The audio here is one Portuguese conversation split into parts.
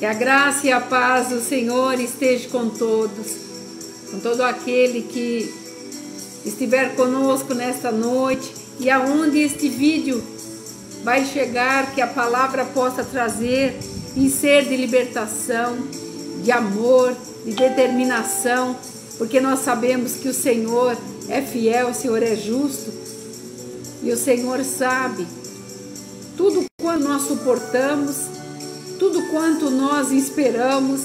Que a graça e a paz do Senhor esteja com todos, com todo aquele que estiver conosco nesta noite e aonde este vídeo vai chegar, que a palavra possa trazer e ser de libertação, de amor, de determinação, porque nós sabemos que o Senhor é fiel, o Senhor é justo e o Senhor sabe tudo quanto nós suportamos, tudo quanto nós esperamos,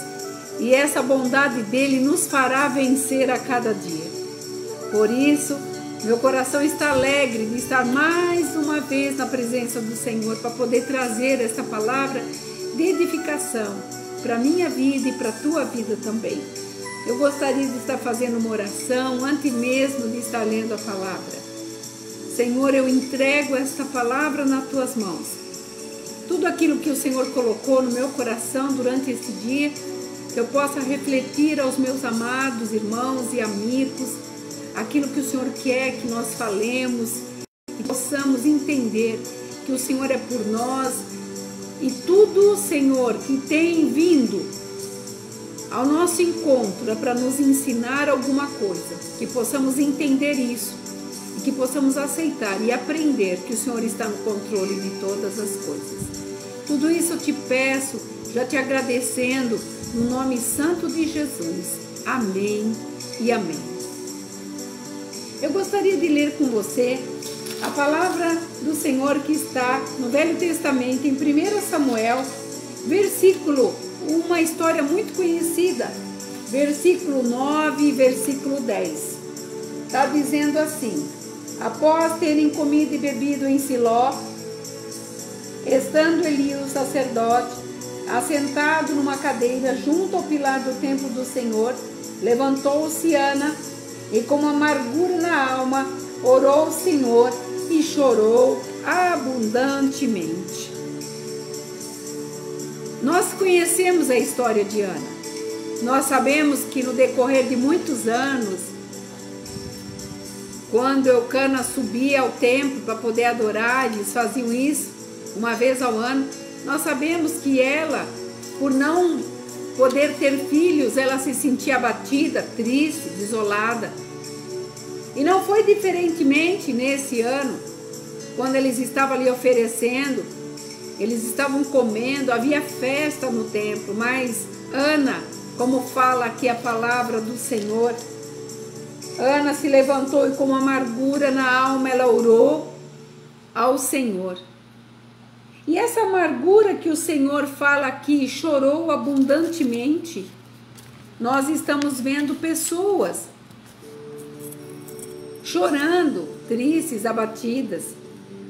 e essa bondade dele nos fará vencer a cada dia. Por isso, meu coração está alegre de estar mais uma vez na presença do Senhor para poder trazer essa palavra de edificação para a minha vida e para a tua vida também. Eu gostaria de estar fazendo uma oração antes mesmo de estar lendo a palavra. Senhor, eu entrego esta palavra nas tuas mãos. Tudo aquilo que o Senhor colocou no meu coração durante esse dia, que eu possa refletir aos meus amados irmãos e amigos, aquilo que o Senhor quer que nós falemos, e possamos entender que o Senhor é por nós, e tudo, Senhor, que tem vindo ao nosso encontro é para nos ensinar alguma coisa, que possamos entender isso, e que possamos aceitar e aprender que o Senhor está no controle de todas as coisas. Tudo isso eu te peço, já te agradecendo, no nome santo de Jesus. Amém e amém. Eu gostaria de ler com você a palavra do Senhor que está no Velho Testamento, em 1 Samuel, versículo, uma história muito conhecida, versículo 9 e versículo 10. Está dizendo assim: após terem comido e bebido em Siló, estando Eli, o sacerdote, assentado numa cadeira junto ao pilar do templo do Senhor, levantou-se Ana e, com amargura na alma, orou ao Senhor e chorou abundantemente. Nós conhecemos a história de Ana. Nós sabemos que no decorrer de muitos anos, quando Eucana subia ao templo para poder adorar, eles faziam isso uma vez ao ano. Nós sabemos que ela, por não poder ter filhos, ela se sentia abatida, triste, desolada. E não foi diferentemente nesse ano, quando eles estavam ali oferecendo, eles estavam comendo, havia festa no templo, mas Ana, como fala aqui a palavra do Senhor, Ana se levantou e, com amargura na alma, ela orou ao Senhor. E essa amargura que o Senhor fala aqui, chorou abundantemente, nós estamos vendo pessoas chorando, tristes, abatidas,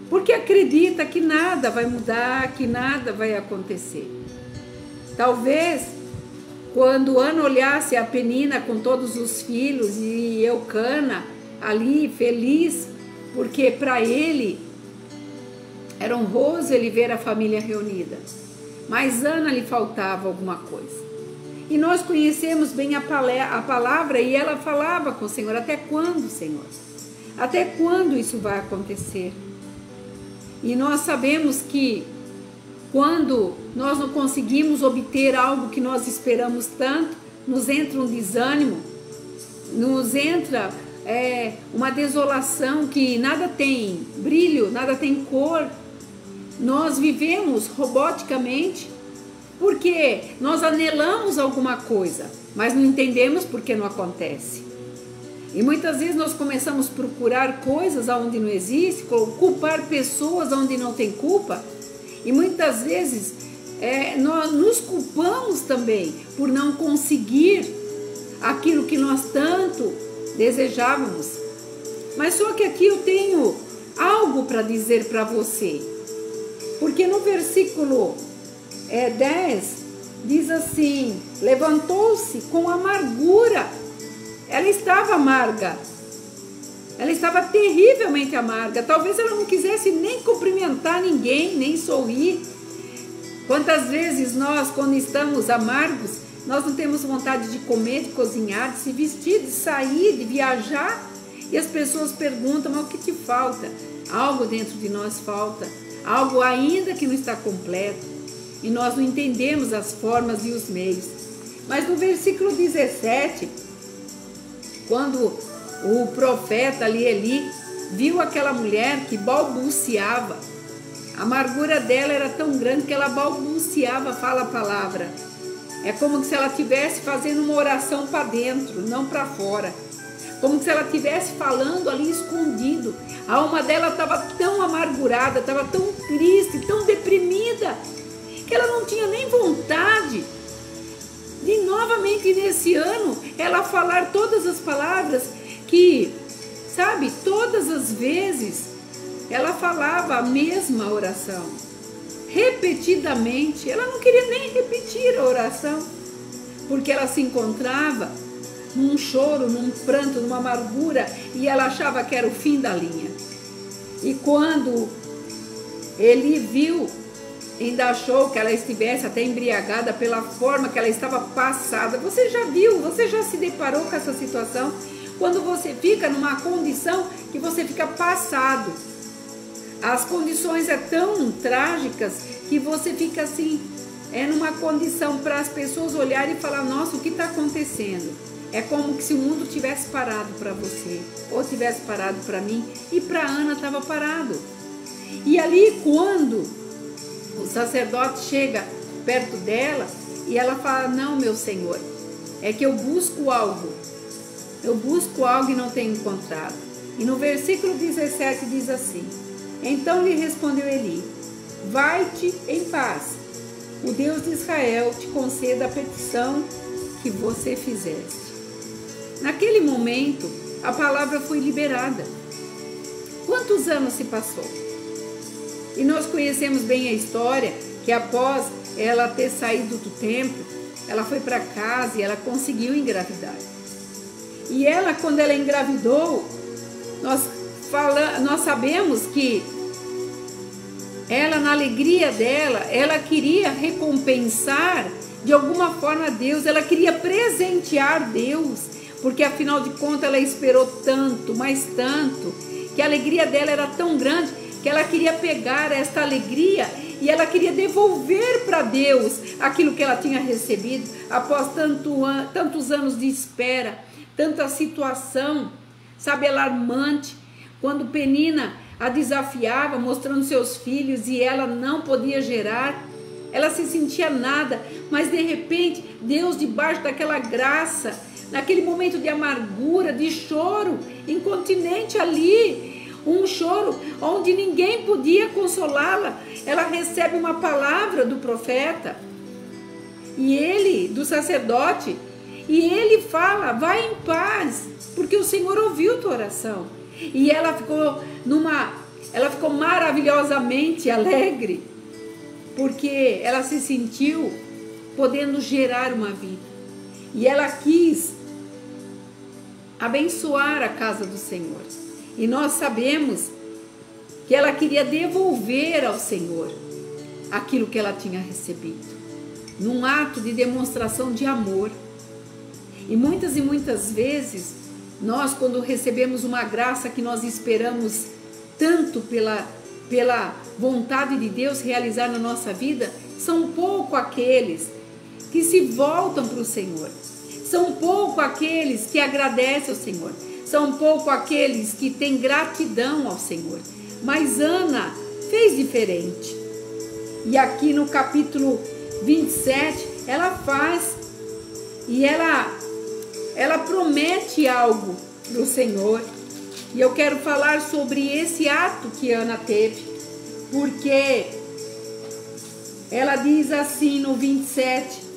porque acredita que nada vai mudar, que nada vai acontecer. Talvez, quando Ana olhasse a Penina com todos os filhos e Eucana ali feliz, porque para ele era honroso ele ver a família reunida, mas Ana lhe faltava alguma coisa. E nós conhecemos bem a palavra, e ela falava com o Senhor: até quando, Senhor? Até quando isso vai acontecer? E nós sabemos que quando nós não conseguimos obter algo que nós esperamos tanto, nos entra um desânimo, nos entra uma desolação, que nada tem brilho, nada tem cor. Nós vivemos roboticamente porque nós anelamos alguma coisa, mas não entendemos porque não acontece. E muitas vezes nós começamos a procurar coisas onde não existe, culpar pessoas onde não tem culpa, e muitas vezes nós nos culpamos também por não conseguir aquilo que nós tanto desejávamos. Mas só que aqui eu tenho algo para dizer para você, porque no versículo 10 diz assim: levantou-se com amargura. Ela estava amarga, ela estava terrivelmente amarga. Talvez ela não quisesse nem cumprimentar ninguém, nem sorrir. Quantas vezes nós, quando estamos amargos, nós não temos vontade de comer, de cozinhar, de se vestir, de sair, de viajar, e as pessoas perguntam: mas o que te falta? Algo dentro de nós falta, algo ainda que não está completo. e nós não entendemos as formas e os meios. Mas no versículo 17, quando o profeta ali, Eli, viu aquela mulher que balbuciava, a amargura dela era tão grande que ela balbuciava, fala a palavra. É como se ela estivesse fazendo uma oração para dentro, não para fora. Como se ela estivesse falando ali escondido. A alma dela estava tão amargurada, estava tão triste, tão deprimida, que ela não tinha nem vontade de novamente nesse ano ela falar todas as palavras que, sabe, todas as vezes ela falava a mesma oração, repetidamente. Ela não queria nem repetir a oração, porque ela se encontrava num choro, num pranto, numa amargura, e ela achava que era o fim da linha. E quando ele viu, ainda achou que ela estivesse até embriagada pela forma que ela estava passada. Você já viu, você já se deparou com essa situação? Quando você fica numa condição que você fica passado. As condições é tão trágicas que você fica assim, numa condição para as pessoas olharem e falar, nossa, o que está acontecendo? É como se o mundo tivesse parado para você, ou tivesse parado para mim, e para Ana estava parado. E ali quando o sacerdote chega perto dela e ela fala, não, meu Senhor, é que eu busco algo e não tenho encontrado. E no versículo 17 diz assim, então lhe respondeu Eli, vai-te em paz, o Deus de Israel te conceda a petição que você fizeste. Naquele momento, a palavra foi liberada. Quantos anos se passou? E nós conhecemos bem a história, que após ela ter saído do templo, ela foi para casa e ela conseguiu engravidar. E ela, quando ela engravidou, nós sabemos que ela, na alegria dela, ela queria recompensar de alguma forma Deus, ela queria presentear Deus, porque afinal de contas ela esperou tanto, mas tanto, que a alegria dela era tão grande que ela queria pegar esta alegria e ela queria devolver para Deus aquilo que ela tinha recebido após tantos anos de espera, tanta situação, sabe, alarmante, quando Penina a desafiava, mostrando seus filhos e ela não podia gerar, ela se sentia nada, mas de repente Deus, debaixo daquela graça, naquele momento de amargura, de choro incontinente ali, um choro onde ninguém podia consolá-la, ela recebe uma palavra do profeta e ele, do sacerdote, e ele fala, vai em paz, porque o Senhor ouviu tua oração. E ela ficou maravilhosamente alegre, porque ela se sentiu podendo gerar uma vida. E ela quis abençoar a casa do Senhor. E nós sabemos que ela queria devolver ao Senhor aquilo que ela tinha recebido, num ato de demonstração de amor. E muitas vezes, nós, quando recebemos uma graça que nós esperamos tanto pela vontade de Deus realizar na nossa vida, são pouco aqueles que se voltam para o Senhor. São pouco aqueles que agradecem ao Senhor. São pouco aqueles que têm gratidão ao Senhor. Mas Ana fez diferente. E aqui no capítulo 27, ela faz e ela promete algo do Senhor. E eu quero falar sobre esse ato que Ana teve, porque ela diz assim no 27,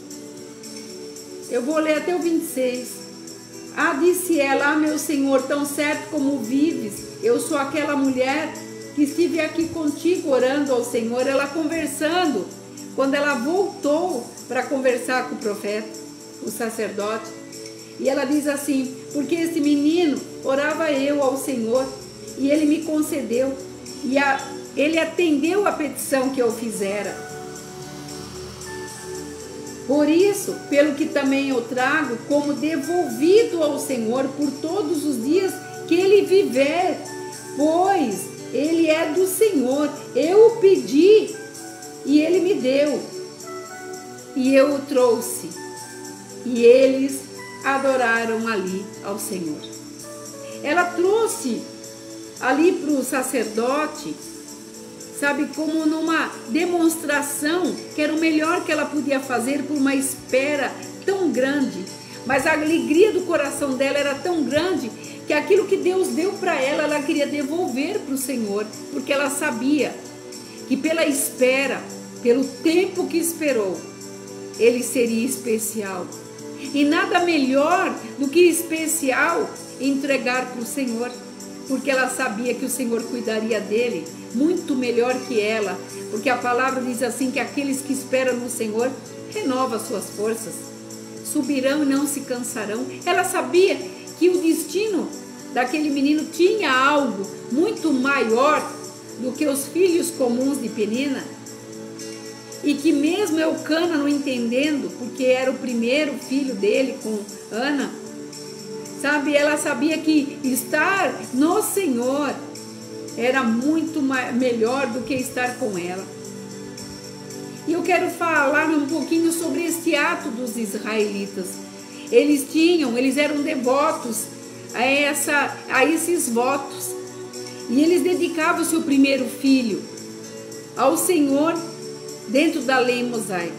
eu vou ler até o 26. Disse ela, meu Senhor, tão certo como vives, eu sou aquela mulher que estive aqui contigo orando ao Senhor. Ela conversando, quando ela voltou para conversar com o profeta, o sacerdote, e ela diz assim, porque esse menino orava eu ao Senhor, e ele me concedeu, e ele atendeu a petição que eu fizera. Por isso, pelo que também eu trago como devolvido ao Senhor por todos os dias que ele viver, pois ele é do Senhor. Eu o pedi e ele me deu. e eu o trouxe. E eles adoraram ali ao Senhor. Ela trouxe ali para o sacerdote, sabe, como numa demonstração que era o melhor que ela podia fazer por uma espera tão grande. Mas a alegria do coração dela era tão grande que aquilo que Deus deu para ela, ela queria devolver para o Senhor, porque ela sabia que pela espera, pelo tempo que esperou, ele seria especial. E nada melhor do que especial entregar para o Senhor, porque ela sabia que o Senhor cuidaria dele muito melhor que ela, porque a palavra diz assim, que aqueles que esperam no Senhor renovam as suas forças, subirão e não se cansarão. Ela sabia que o destino daquele menino tinha algo muito maior do que os filhos comuns de Penina, e que mesmo Eucana não entendendo, porque era o primeiro filho dele com Ana, sabe, ela sabia que estar no Senhor era muito melhor do que estar com ela. E eu quero falar um pouquinho sobre este ato dos israelitas. Eles eram devotos a esses votos, e eles dedicavam o seu primeiro filho ao Senhor dentro da lei mosaica.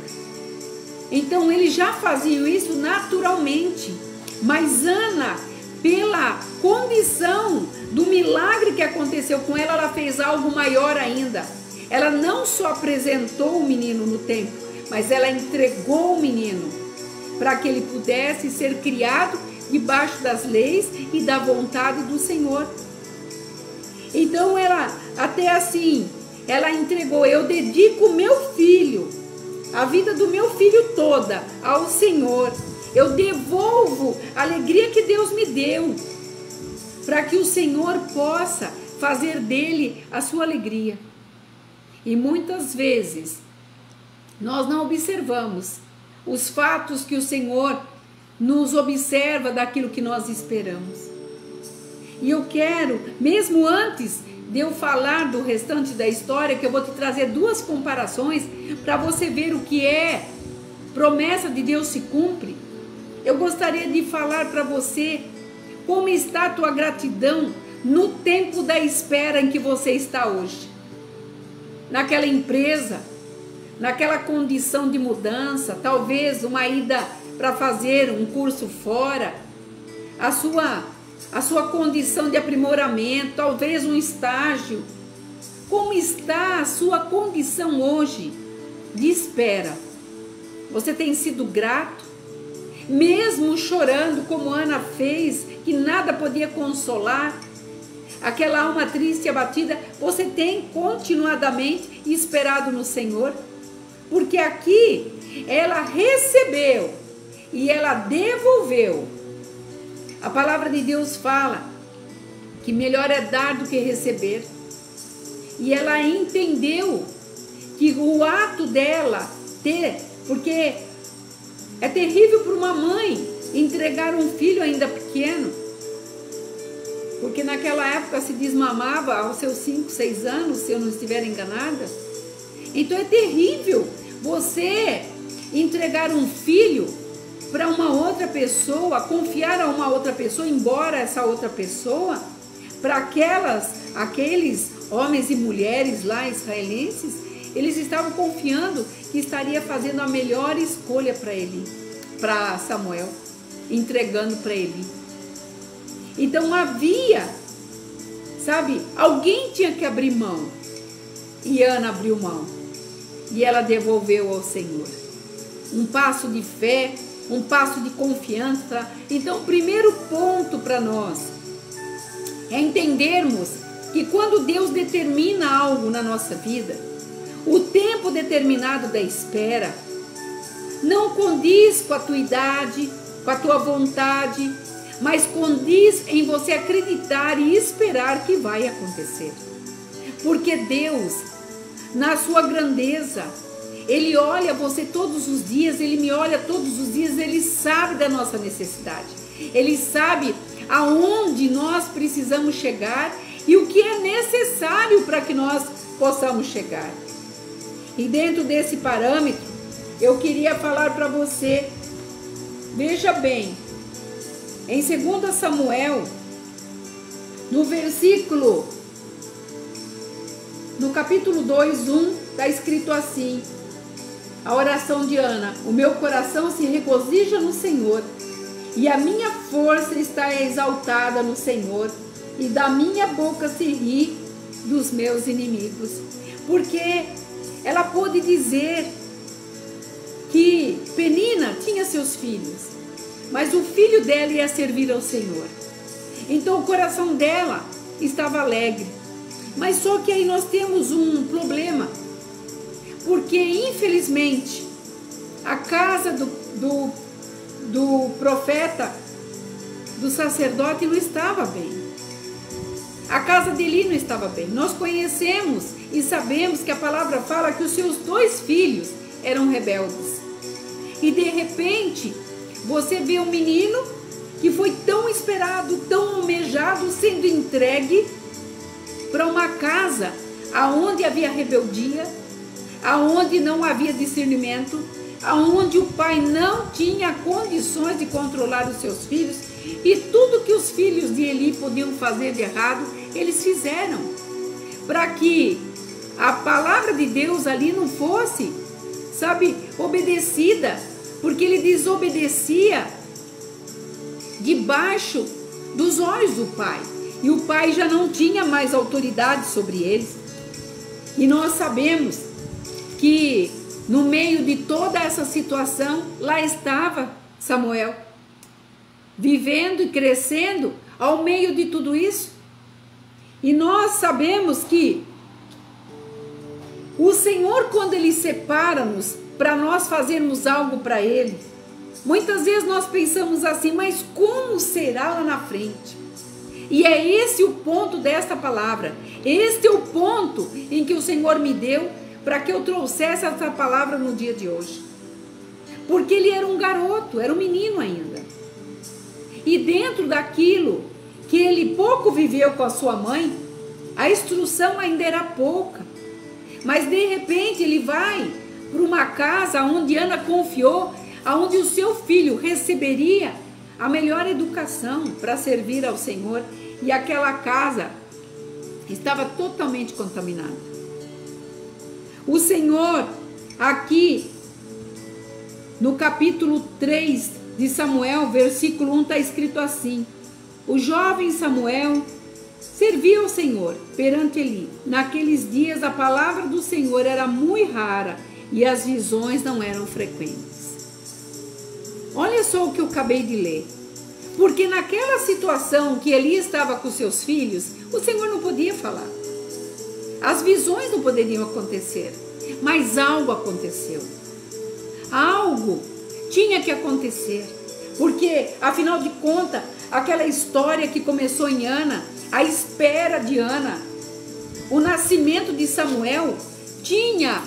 Então eles já faziam isso naturalmente, mas Ana, pela condição do milagre que aconteceu com ela, ela fez algo maior ainda. Ela não só apresentou o menino no templo, mas ela entregou o menino para que ele pudesse ser criado debaixo das leis e da vontade do Senhor. Então ela, até assim, ela entregou: eu dedico o meu filho, a vida do meu filho toda ao Senhor. Eu devolvo a alegria que Deus me deu, para que o Senhor possa fazer dele a sua alegria. E muitas vezes nós não observamos os fatos que o Senhor nos observa daquilo que nós esperamos. E eu quero, mesmo antes de eu falar do restante da história, que eu vou te trazer duas comparações para você ver o que é promessa de Deus se cumpre. Eu gostaria de falar para você como está a tua gratidão no tempo da espera em que você está hoje. Naquela empresa, naquela condição de mudança, talvez uma ida para fazer um curso fora, a sua condição de aprimoramento, talvez um estágio. Como está a sua condição hoje de espera? Você tem sido grato? Mesmo chorando como Ana fez, que nada podia consolar, aquela alma triste e abatida, você tem continuadamente esperado no Senhor? Porque aqui ela recebeu e ela devolveu. A palavra de Deus fala que melhor é dar do que receber. E ela entendeu que o ato dela porque é terrível para uma mãe entregar um filho ainda pequeno, porque naquela época se desmamava aos seus 5, 6 anos, se eu não estiver enganada. Então é terrível você entregar um filho para uma outra pessoa, confiar a uma outra pessoa, embora essa outra pessoa, para aqueles homens e mulheres lá israelenses, eles estavam confiando que estaria fazendo a melhor escolha para ele, para Samuel, entregando para ele. Então havia, sabe, alguém tinha que abrir mão, e Ana abriu mão, e ela devolveu ao Senhor. Um passo de fé, um passo de confiança. Então o primeiro ponto para nós é entendermos que quando Deus determina algo na nossa vida, o tempo determinado da espera não condiz com a tua idade, com a tua vontade, mas condiz em você acreditar e esperar que vai acontecer. Porque Deus, na sua grandeza, Ele olha você todos os dias, Ele me olha todos os dias, Ele sabe da nossa necessidade. Ele sabe aonde nós precisamos chegar e o que é necessário para que nós possamos chegar. E dentro desse parâmetro, eu queria falar para você, veja bem, em 2 Samuel, no capítulo 2:1, está escrito assim, a oração de Ana: o meu coração se regozija no Senhor, e a minha força está exaltada no Senhor, e da minha boca se ri dos meus inimigos. Porque ela pôde dizer que Penina tinha seus filhos, mas o filho dela ia servir ao Senhor. Então o coração dela estava alegre. Mas só que aí nós temos um problema, porque infelizmente a casa do profeta, do sacerdote, não estava bem. A casa de Eli não estava bem. Nós conhecemos e sabemos que a palavra fala que os seus 2 filhos eram rebeldes. E de repente, você vê um menino que foi tão esperado, tão almejado, sendo entregue para uma casa aonde havia rebeldia, aonde não havia discernimento, aonde o pai não tinha condições de controlar os seus filhos, e tudo que os filhos de Eli podiam fazer de errado, eles fizeram, para que a palavra de Deus ali não fosse, obedecida, porque ele desobedecia debaixo dos olhos do pai, e o pai já não tinha mais autoridade sobre eles. E nós sabemos que no meio de toda essa situação, lá estava Samuel, vivendo e crescendo ao meio de tudo isso. E nós sabemos que o Senhor, quando Ele separa-nos para nós fazermos algo para Ele, muitas vezes nós pensamos assim, mas como será lá na frente? E é esse o ponto desta palavra. Este é o ponto em que o Senhor me deu para que eu trouxesse essa palavra no dia de hoje. Porque ele era um garoto, era um menino ainda. E dentro daquilo que ele pouco viveu com a sua mãe, a instrução ainda era pouca. Mas de repente ele vai para uma casa onde Ana confiou, onde o seu filho receberia a melhor educação para servir ao Senhor. E aquela casa estava totalmente contaminada. O Senhor, aqui no capítulo 3 de Samuel, versículo 1, está escrito assim: o jovem Samuel servia ao Senhor perante Eli. Naqueles dias a palavra do Senhor era muito rara e as visões não eram frequentes. Olha só o que eu acabei de ler. Porque naquela situação que Eli estava com seus filhos, o Senhor não podia falar. As visões não poderiam acontecer. Mas algo aconteceu. Algo tinha que acontecer. Porque, afinal de contas, aquela história que começou em Ana, a espera de Ana, o nascimento de Samuel, tinha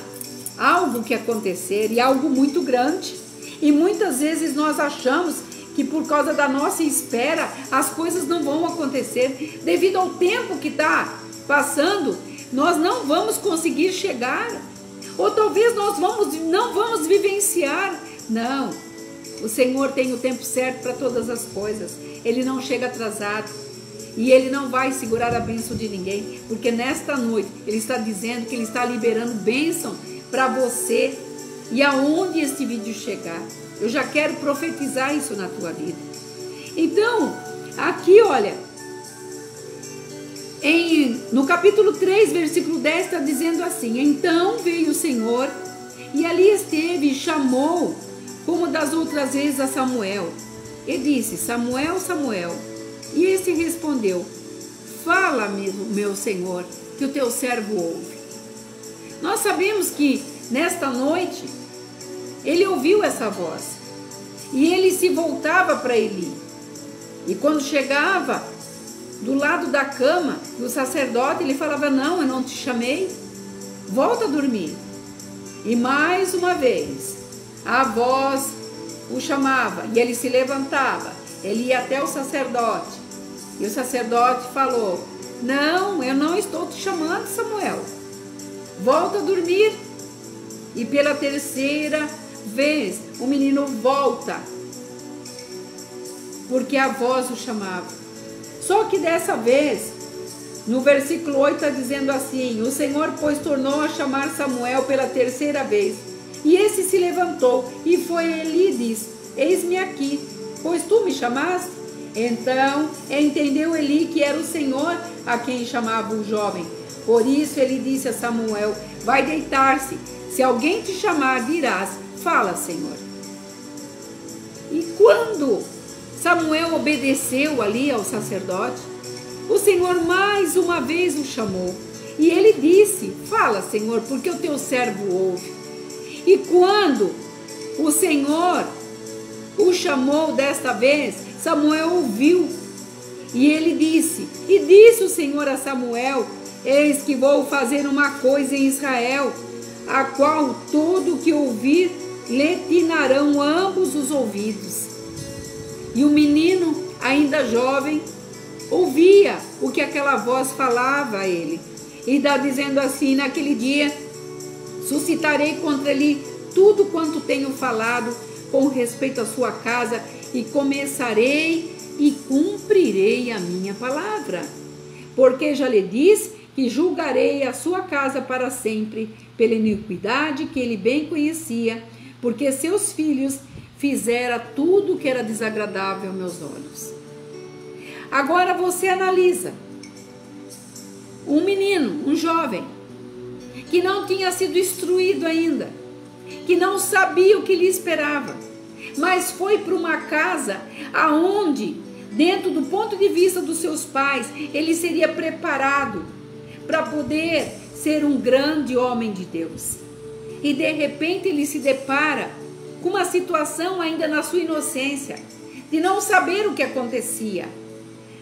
algo que acontecer, e algo muito grande. E muitas vezes nós achamos que por causa da nossa espera, as coisas não vão acontecer. Devido ao tempo que está passando, nós não vamos conseguir chegar. Ou talvez nós não vamos vivenciar. Não, o Senhor tem o tempo certo para todas as coisas. Ele não chega atrasado. E Ele não vai segurar a bênção de ninguém. Porque nesta noite, Ele está dizendo que Ele está liberando bênção para você. E aonde este vídeo chegar, eu já quero profetizar isso na tua vida. Então, aqui olha, no capítulo 3, versículo 10, está dizendo assim: então veio o Senhor, e ali esteve e chamou, como das outras vezes, a Samuel. E disse: Samuel, Samuel. E este respondeu: fala-me, meu Senhor, que o teu servo ouve. Nós sabemos que nesta noite ele ouviu essa voz e ele se voltava para Eli. E quando chegava do lado da cama do sacerdote, ele falava: não, eu não te chamei, volta a dormir. E mais uma vez a voz o chamava e ele se levantava, ele ia até o sacerdote, e o sacerdote falou: não, eu não estou te chamando, Samuel, volta a dormir. E pela terceira, vez o menino volta, porque a voz o chamava. Só que dessa vez, no versículo 8 está dizendo assim: o Senhor, pois, tornou a chamar Samuel pela terceira vez. E esse se levantou e foi a Eli e disse: eis-me aqui, pois tu me chamaste? Então entendeu Eli que era o Senhor a quem chamava o jovem. Por isso ele disse a Samuel: vai deitar-se. Se alguém te chamar, dirás: fala, Senhor. E quando Samuel obedeceu ali ao sacerdote, o Senhor mais uma vez o chamou. E ele disse: fala, Senhor, porque o teu servo ouve. E quando o Senhor o chamou desta vez, Samuel ouviu. E ele disse: e disse o Senhor a Samuel: eis que vou fazer uma coisa em Israel, a qual todo que ouvir lhe tinarão ambos os ouvidos. E o menino, ainda jovem, ouvia o que aquela voz falava a ele. E está dizendo assim: naquele dia suscitarei contra ele tudo quanto tenho falado com respeito à sua casa, e começarei e cumprirei a minha palavra. Porque já lhe disse que julgarei a sua casa para sempre, pela iniquidade que ele bem conhecia, porque seus filhos fizeram tudo que era desagradável aos meus olhos. Agora você analisa um menino, um jovem, que não tinha sido instruído ainda, que não sabia o que lhe esperava, mas foi para uma casa aonde, dentro do ponto de vista dos seus pais, ele seria preparado para poder ser um grande homem de Deus. E de repente ele se depara com uma situação ainda na sua inocência, de não saber o que acontecia.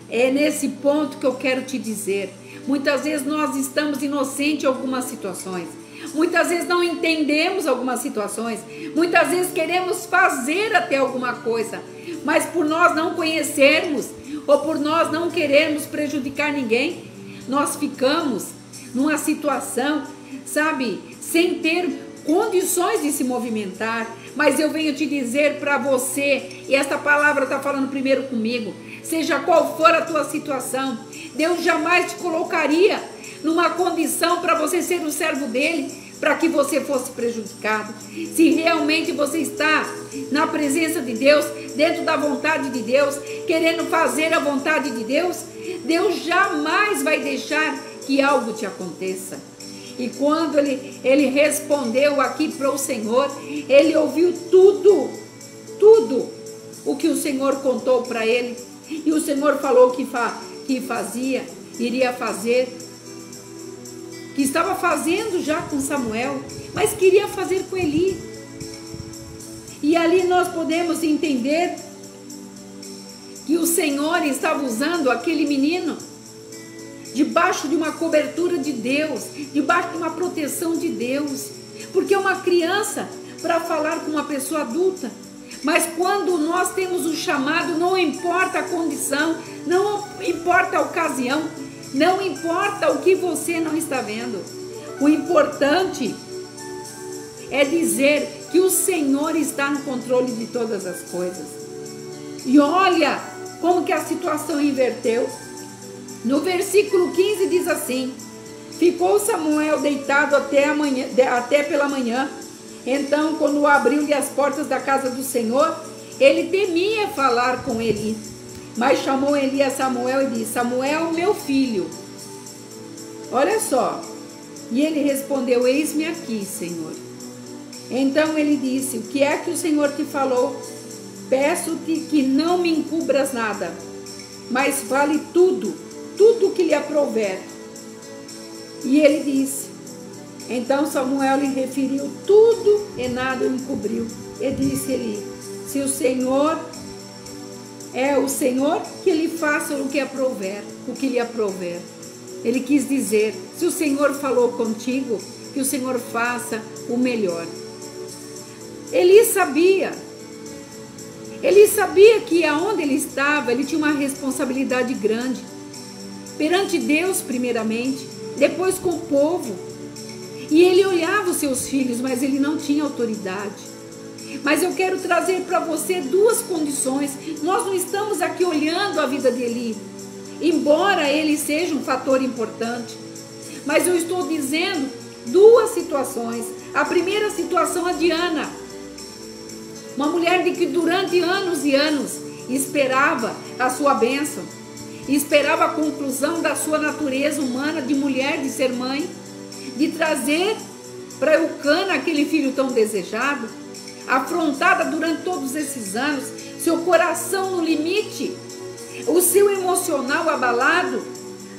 É nesse ponto que eu quero te dizer: muitas vezes nós estamos inocentes em algumas situações, muitas vezes não entendemos algumas situações, muitas vezes queremos fazer até alguma coisa, mas por nós não conhecermos ou por nós não querermos prejudicar ninguém, nós ficamos numa situação, sabe, sem ter condições de se movimentar. Mas eu venho te dizer para você, e esta palavra está falando primeiro comigo: seja qual for a tua situação, Deus jamais te colocaria numa condição para você ser um servo dele, para que você fosse prejudicado. Se realmente você está na presença de Deus, dentro da vontade de Deus, querendo fazer a vontade de Deus, Deus jamais vai deixar que algo te aconteça. E quando ele respondeu aqui para o Senhor, ele ouviu tudo o que o Senhor contou para ele. E o Senhor falou que iria fazer, que estava fazendo já com Samuel, mas queria fazer com Eli. E ali nós podemos entender que o Senhor estava usando aquele menino debaixo de uma cobertura de Deus, debaixo de uma proteção de Deus, porque uma criança para falar com uma pessoa adulta, mas quando nós temos o chamado, não importa a condição, não importa a ocasião, não importa o que você não está vendo, o importante é dizer que o Senhor está no controle de todas as coisas. E olha como que a situação inverteu. No versículo 15 diz assim: ficou Samuel deitado até pela manhã. Então, quando abriu-lhe as portas da casa do Senhor, ele temia falar com Eli. Mas chamou Eli a Samuel e disse: Samuel, meu filho. Olha só. E ele respondeu: eis-me aqui, Senhor. Então ele disse: o que é que o Senhor te falou? Peço-te que não me encubras nada, mas fale tudo que lhe aprouver. E ele disse. Então Samuel lhe referiu tudo e nada o encobriu. E disse-lhe: se o Senhor é o Senhor, que lhe faça o que lhe aprouver. Ele quis dizer: se o Senhor falou contigo, que o Senhor faça o melhor. Eli sabia que aonde ele estava, ele tinha uma responsabilidade grande. Perante Deus primeiramente, depois com o povo. E ele olhava os seus filhos, mas ele não tinha autoridade. Mas eu quero trazer para você duas condições. Nós não estamos aqui olhando a vida de Eli, embora ele seja um fator importante. Mas eu estou dizendo duas situações. A primeira situação é de Ana, uma mulher de que durante anos e anos esperava a sua bênção, esperava a conclusão da sua natureza humana de mulher, de ser mãe, de trazer para Eucana aquele filho tão desejado, afrontada durante todos esses anos, seu coração no limite, o seu emocional abalado,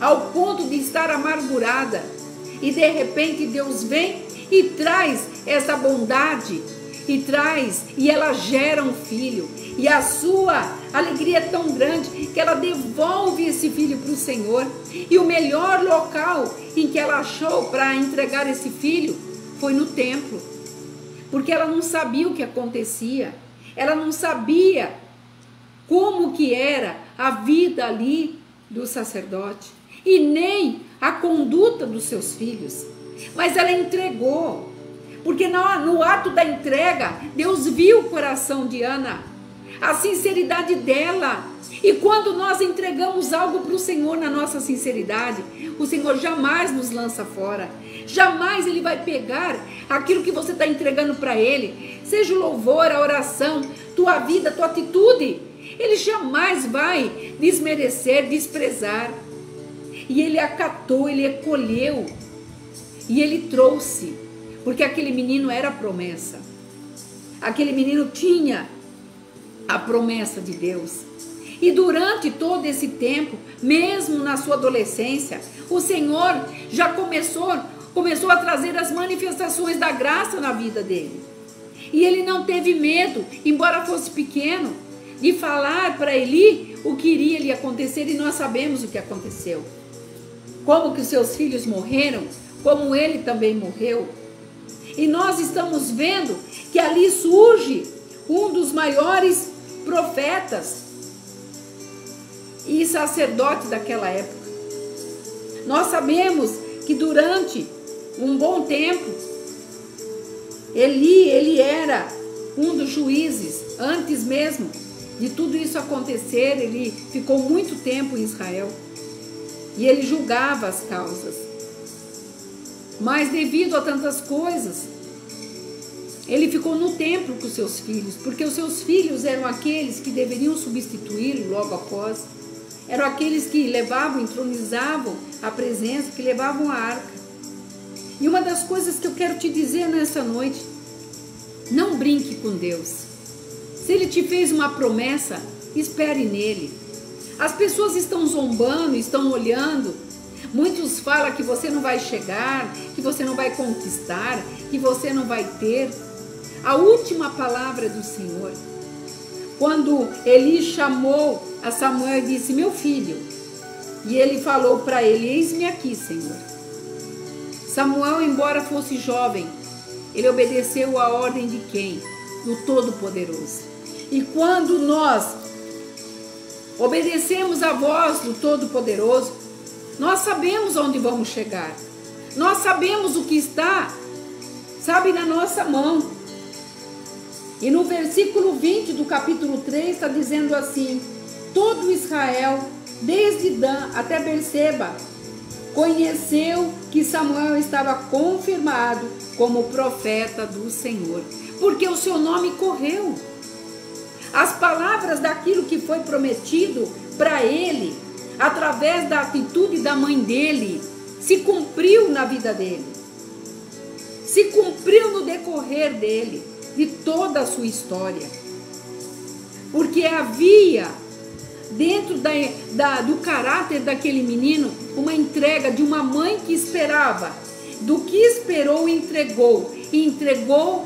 ao ponto de estar amargurada. E de repente Deus vem e traz essa bondade, e ela gera um filho, e a sua alegria é tão grande que ela devolve esse filho para o Senhor. E o melhor local em que ela achou para entregar esse filho foi no templo, porque ela não sabia o que acontecia, ela não sabia como que era a vida ali do sacerdote, e nem a conduta dos seus filhos, mas ela entregou, porque no ato da entrega, Deus viu o coração de Ana, a sinceridade dela. E quando nós entregamos algo para o Senhor na nossa sinceridade, o Senhor jamais nos lança fora, jamais Ele vai pegar aquilo que você está entregando para Ele, seja o louvor, a oração, tua vida, tua atitude, Ele jamais vai desmerecer, desprezar. E Ele acatou, Ele acolheu, e Ele trouxe, porque aquele menino era a promessa, aquele menino tinha a promessa de Deus. E durante todo esse tempo, mesmo na sua adolescência, o Senhor já começou a trazer as manifestações da graça na vida dele. E ele não teve medo, embora fosse pequeno, de falar para Eli o que iria lhe acontecer, e nós sabemos o que aconteceu. Como que os seus filhos morreram, como ele também morreu. E nós estamos vendo que ali surge um dos maiores profetas e sacerdote daquela época. Nós sabemos que durante um bom tempo, ele era um dos juízes. Antes mesmo de tudo isso acontecer, ele ficou muito tempo em Israel e ele julgava as causas. Mas devido a tantas coisas, ele ficou no templo com os seus filhos, porque os seus filhos eram aqueles que deveriam substituí-lo logo após. Eram aqueles que levavam, entronizavam a presença, que levavam a arca. E uma das coisas que eu quero te dizer nessa noite, não brinque com Deus. Se Ele te fez uma promessa, espere nele. As pessoas estão zombando, estão olhando. Muitos falam que você não vai chegar, que você não vai conquistar, que você não vai ter. A última palavra do Senhor, quando Eli chamou a Samuel e disse: meu filho, e ele falou para ele: eis-me aqui, Senhor. Samuel, embora fosse jovem, ele obedeceu a ordem de quem? Do Todo-Poderoso. E quando nós obedecemos a voz do Todo-Poderoso, nós sabemos onde vamos chegar. Nós sabemos o que está, sabe, na nossa mão. E no versículo 20 do capítulo 3 está dizendo assim: todo Israel, desde Dan até Berseba, conheceu que Samuel estava confirmado como profeta do Senhor, porque o seu nome correu. As palavras daquilo que foi prometido para ele, através da atitude da mãe dele, se cumpriu na vida dele, se cumpriu no decorrer dele, de toda a sua história, porque havia dentro do caráter daquele menino uma entrega de uma mãe que esperava, do que esperou entregou, e entregou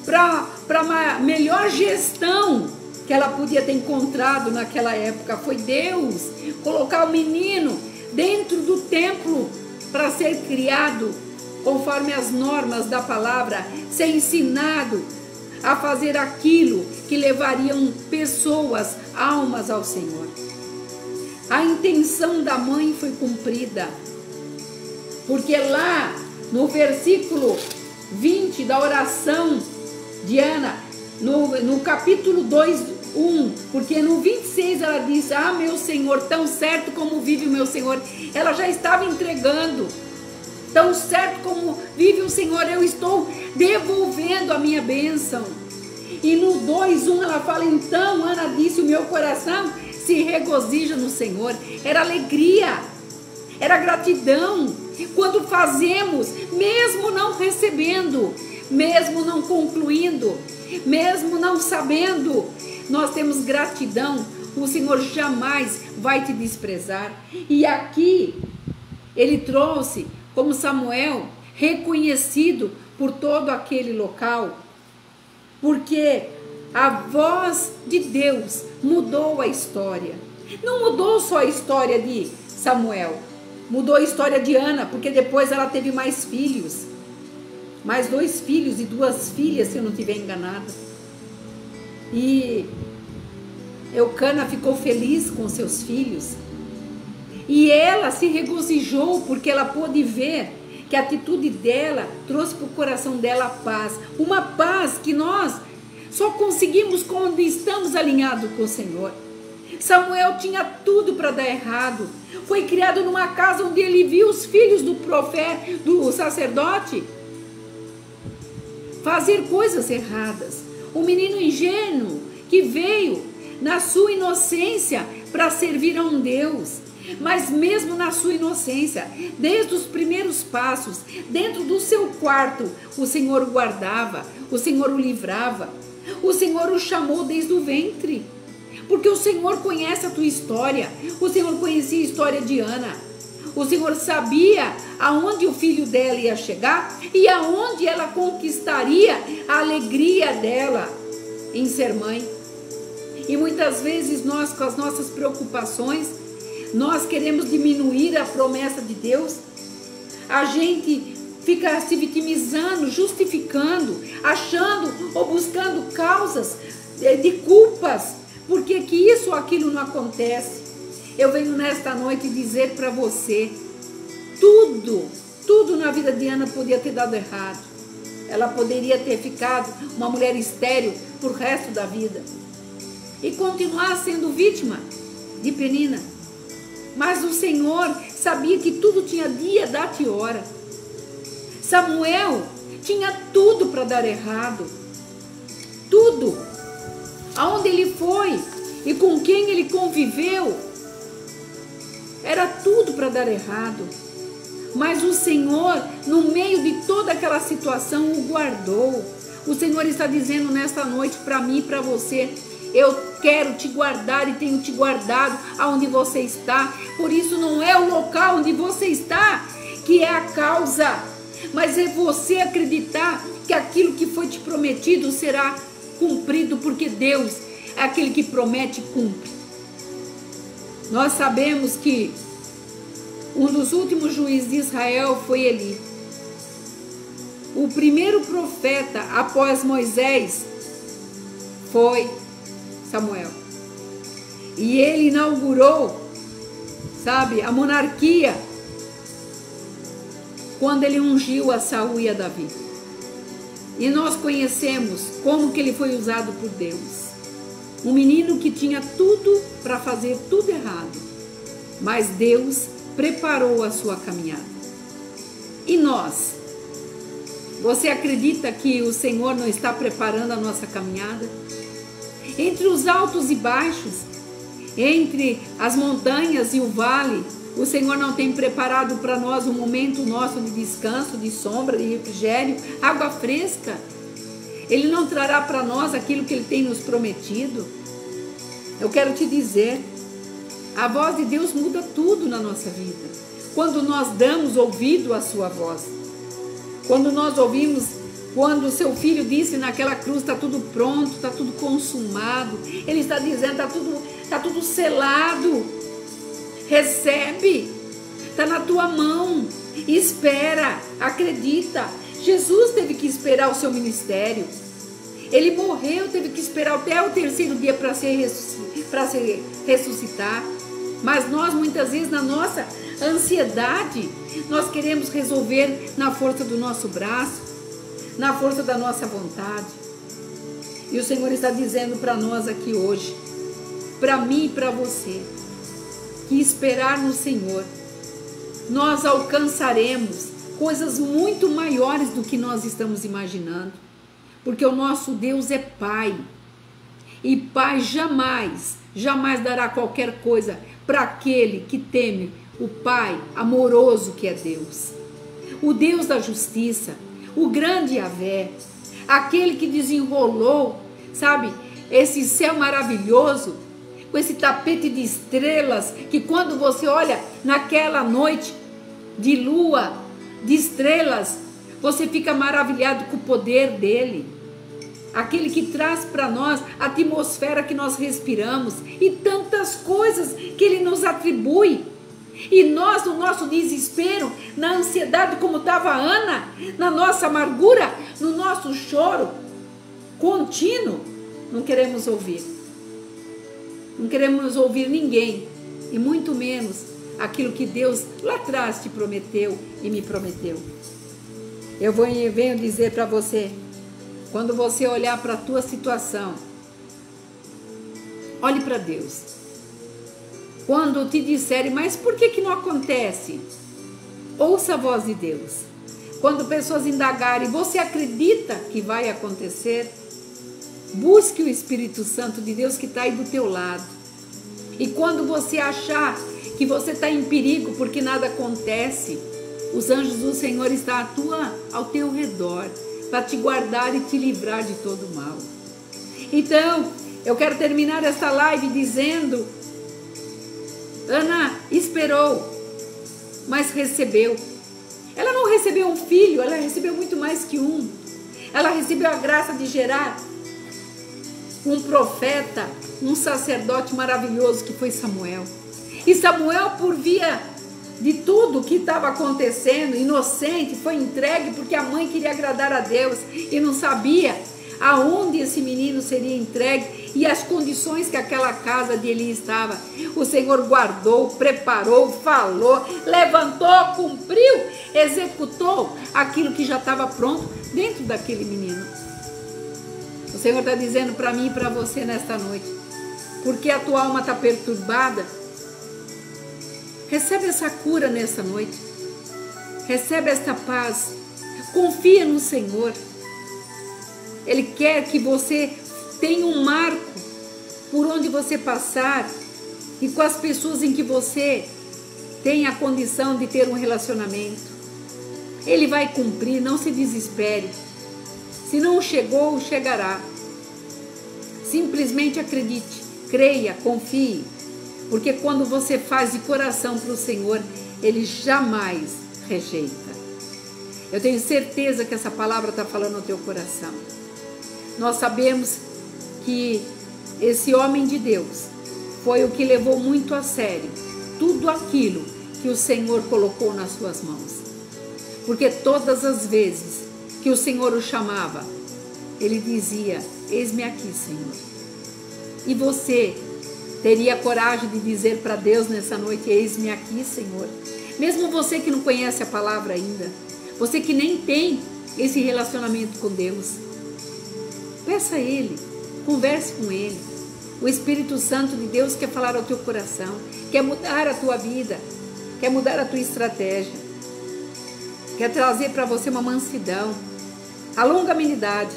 para a melhor gestão que ela podia ter encontrado naquela época. Foi Deus colocar o menino dentro do templo para ser criado conforme as normas da palavra, ser ensinado a fazer aquilo que levariam pessoas, almas ao Senhor. A intenção da mãe foi cumprida, porque lá no versículo 20 da oração de Ana, no capítulo 2:1, porque no 26 ela diz: ah, meu Senhor, tão certo como vive o meu Senhor. Ela já estava entregando. Tão certo como vive o Senhor, eu estou devolvendo a minha bênção. E no 2:1 ela fala: então Ana disse, o meu coração se regozija no Senhor. Era alegria, era gratidão. Quando fazemos, mesmo não recebendo, mesmo não concluindo, mesmo não sabendo, nós temos gratidão, o Senhor jamais vai te desprezar. E aqui ele trouxe como Samuel reconhecido por todo aquele local, porque a voz de Deus mudou a história. Não mudou só a história de Samuel, mudou a história de Ana, porque depois ela teve mais filhos, mais 2 filhos e 2 filhas, se eu não estiver enganada. E Eucana ficou feliz com seus filhos. E ela se regozijou porque ela pôde ver que a atitude dela trouxe para o coração dela paz. Uma paz que nós só conseguimos quando estamos alinhados com o Senhor. Samuel tinha tudo para dar errado. Foi criado numa casa onde ele viu os filhos do profeta, do sacerdote, fazer coisas erradas. Um menino ingênuo que veio na sua inocência para servir a um Deus. Mas mesmo na sua inocência, desde os primeiros passos, dentro do seu quarto, o Senhor o guardava, o Senhor o livrava, o Senhor o chamou desde o ventre, porque o Senhor conhece a tua história, o Senhor conhecia a história de Ana, o Senhor sabia aonde o filho dela ia chegar e aonde ela conquistaria a alegria dela em ser mãe. E muitas vezes nós, com as nossas preocupações, nós queremos diminuir a promessa de Deus. A gente fica se vitimizando, justificando, achando ou buscando causas de culpas, porque que isso ou aquilo não acontece. Eu venho nesta noite dizer para você, tudo na vida de Ana podia ter dado errado. Ela poderia ter ficado uma mulher estéril por resto da vida e continuar sendo vítima de Penina. Mas o Senhor sabia que tudo tinha dia, data e hora. Samuel tinha tudo para dar errado. Tudo. Aonde ele foi e com quem ele conviveu, era tudo para dar errado. Mas o Senhor, no meio de toda aquela situação, o guardou. O Senhor está dizendo nesta noite para mim e para você: eu quero te guardar e tenho te guardado aonde você está. Por isso não é o local onde você está que é a causa, mas é você acreditar que aquilo que foi te prometido será cumprido, porque Deus é aquele que promete e cumpre. Nós sabemos que um dos últimos juízes de Israel foi Eli. O primeiro profeta após Moisés foi Samuel. E ele inaugurou, sabe, a monarquia quando ele ungiu a Saul e a Davi. E nós conhecemos como que ele foi usado por Deus. Um menino que tinha tudo para fazer tudo errado, mas Deus preparou a sua caminhada. E nós? Você acredita que o Senhor não está preparando a nossa caminhada? Entre os altos e baixos, entre as montanhas e o vale, o Senhor não tem preparado para nós um momento nosso de descanso, de sombra, de refrigério, água fresca. Ele não trará para nós aquilo que Ele tem nos prometido. Eu quero te dizer, a voz de Deus muda tudo na nossa vida. Quando nós damos ouvido à sua voz. Quando nós ouvimos, quando o seu filho disse naquela cruz: está tudo pronto, está tudo consumado. Ele está dizendo: está tudo selado. Recebe, está na tua mão. Espera, acredita. Jesus teve que esperar o seu ministério. Ele morreu, teve que esperar até o 3º dia para se ressuscitar. Mas nós, muitas vezes, na nossa ansiedade, nós queremos resolver na força do nosso braço, na força da nossa vontade. E o Senhor está dizendo para nós aqui hoje, para mim e para você, que esperar no Senhor, nós alcançaremos coisas muito maiores do que nós estamos imaginando. Porque o nosso Deus é Pai. E Pai jamais dará qualquer coisa para aquele que teme o Pai amoroso que é Deus. O Deus da justiça, o grande Yahvé, aquele que desenrolou, sabe, esse céu maravilhoso, com esse tapete de estrelas, que quando você olha naquela noite de lua, de estrelas, você fica maravilhado com o poder dele. Aquele que traz para nós a atmosfera que nós respiramos e tantas coisas que ele nos atribui. E nós, no nosso desespero, na ansiedade, como estava Ana, na nossa amargura, no nosso choro contínuo, não queremos ouvir. Não queremos ouvir ninguém, e muito menos aquilo que Deus lá atrás te prometeu e me prometeu. Eu venho dizer para você, quando você olhar para a tua situação, olhe para Deus. Quando te disserem, mas por que não acontece? Ouça a voz de Deus. Quando pessoas indagarem, você acredita que vai acontecer? Busque o Espírito Santo de Deus que está aí do teu lado. E quando você achar que você está em perigo porque nada acontece, os anjos do Senhor estão ao teu redor para te guardar e te livrar de todo mal. Então, eu quero terminar esta live dizendo, Ana esperou, mas recebeu. Ela não recebeu um filho, ela recebeu muito mais que um. Ela recebeu a graça de gerar um profeta, um sacerdote maravilhoso que foi Samuel. E Samuel, por via de tudo que estava acontecendo, inocente, foi entregue porque a mãe queria agradar a Deus e não sabia aonde esse menino seria entregue e as condições que aquela casa de Eli estava. O Senhor guardou, preparou, falou, levantou, cumpriu, executou aquilo que já estava pronto dentro daquele menino. O Senhor está dizendo para mim e para você nesta noite, porque a tua alma está perturbada, recebe essa cura nessa noite, recebe esta paz, confia no Senhor. Ele quer que você tenha um marco por onde você passar e com as pessoas em que você tem a condição de ter um relacionamento. Ele vai cumprir, não se desespere. Se não chegou, chegará. Simplesmente acredite, creia, confie. Porque quando você faz de coração para o Senhor, Ele jamais rejeita. Eu tenho certeza que essa palavra está falando no teu coração. Nós sabemos que esse homem de Deus foi o que levou muito a sério tudo aquilo que o Senhor colocou nas suas mãos. Porque todas as vezes que o Senhor o chamava, ele dizia, eis-me aqui, Senhor. E você teria coragem de dizer para Deus nessa noite, eis-me aqui, Senhor? Mesmo você que não conhece a palavra ainda, você que nem tem esse relacionamento com Deus, peça a Ele, converse com Ele. O Espírito Santo de Deus quer falar ao teu coração, quer mudar a tua vida, quer mudar a tua estratégia, quer trazer para você uma mansidão, a longanimidade.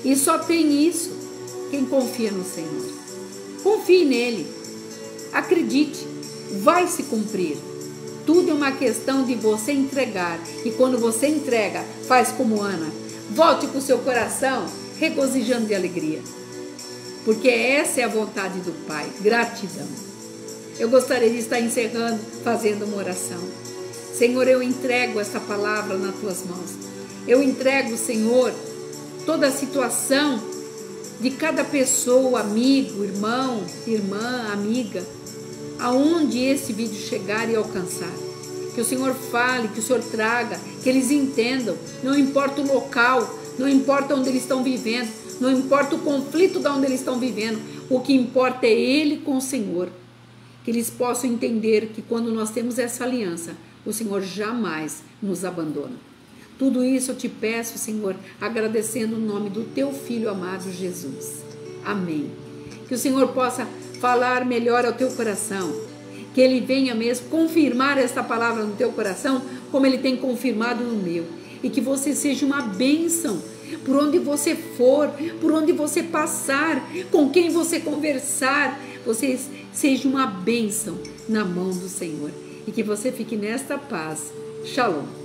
E só tem isso quem confia no Senhor. Confie nele, acredite, vai se cumprir. Tudo é uma questão de você entregar. E quando você entrega, faz como Ana. Volte com o seu coração regozijando de alegria. Porque essa é a vontade do Pai. Gratidão. Eu gostaria de estar encerrando, fazendo uma oração. Senhor, eu entrego essa palavra nas tuas mãos. Eu entrego, Senhor, toda a situação de cada pessoa, amigo, irmão, irmã, amiga, aonde esse vídeo chegar e alcançar. Que o Senhor fale, que o Senhor traga, que eles entendam, não importa o local, não importa onde eles estão vivendo, não importa o conflito de onde eles estão vivendo, o que importa é Ele com o Senhor. Que eles possam entender que quando nós temos essa aliança, o Senhor jamais nos abandona. Tudo isso eu te peço, Senhor, agradecendo o nome do teu Filho amado Jesus. Amém. Que o Senhor possa falar melhor ao teu coração, que Ele venha mesmo confirmar esta palavra no teu coração, como Ele tem confirmado no meu, e que você seja uma bênção, por onde você for, por onde você passar, com quem você conversar, você seja uma bênção na mão do Senhor, e que você fique nesta paz. Shalom.